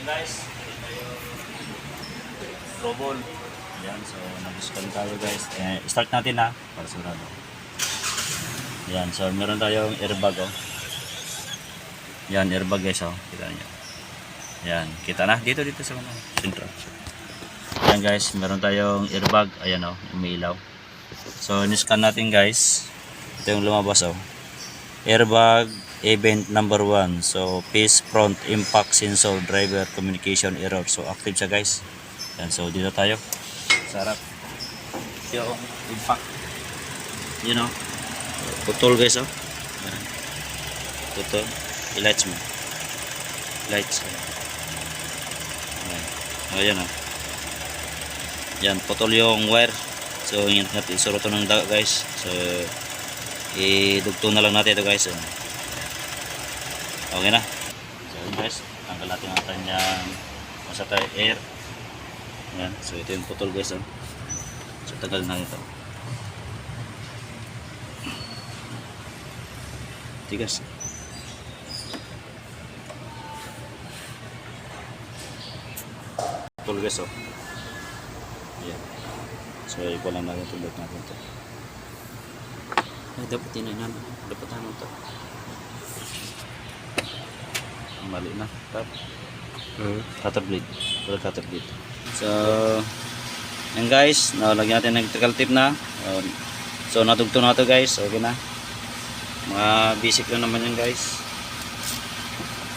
Ayan guys, ito yung robol. Ayan, so nag-discount tayo guys. Start natin ha, para sigurado. Ayan, so meron tayong airbag oh. Ayan, airbag guys oh, kita nyo. Ayan, kita na, dito sa mga sentro. Ayan guys, meron tayong airbag. Ayan oh, umiilaw. So ni-scan natin guys. Ito yung lumabas oh. Airbag event number 1. So face front impact sensor driver communication error. So active siya guys. Yan, so dito tayo. Sarap. Yung impact. You know. Putol guys oh. Yan. Putol. I-lights mo. Lights. Yan. Ayan oh. Yan, putol yung wire. So ingat natin. Isuro to ng daga guys. So idugtong na lang natin ito guys. Okay na. So yun guys, tanggal natin ang kanyang masata air. Ayan, so ito yung putol guys oh. So tanggal na ito. Tigas. Putol guys oh. Ayan. So ikulan natin tulad natin ito. Ay, dapat tinanan. Dapat ano ito. Mali na. Tap. Cutter blade. Cutter blade. So, yan guys. Lagyan natin ng electrical tape na. So, natugto na ito guys. Okay na. Mga basic lang naman yan guys.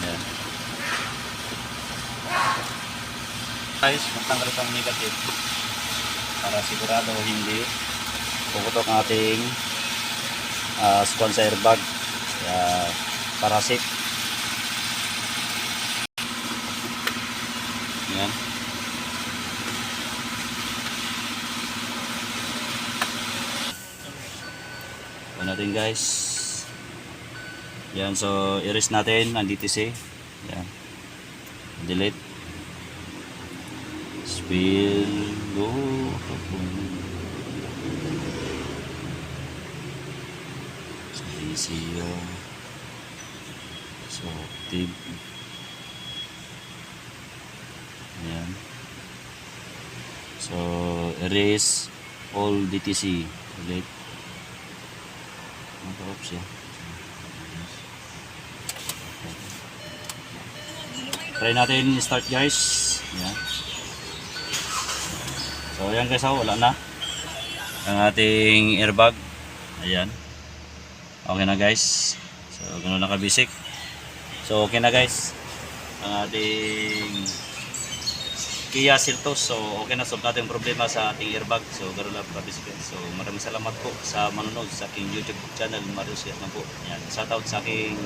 Yan. Guys, magtanggal itong negative. Para sigurado hindi puputok ang ating sponsor airbag. Para safe. Yan. Ito natin guys. Yan, so erase natin ang DTC. Yan. Delete. Spill. Go. So easy yun. So active. Ayan. So erase all DTC. Delete. Matawap siya. Try natin start guys. Ayan. So ayan guys, wala na ang ating airbag. Ayan. Okay na guys. So ganoon lang ka-basic. So okay na guys ang ating Kia Seltos. So okay na, solve natin yung problema sa ating airbag. So ganoon lang ka-basic. So maraming salamat po sa manonood sa aking YouTube channel, Mario Siatman po. Ayan. Shoutout sa aking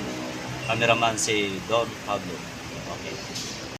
cameraman si Don Pablo. Okay.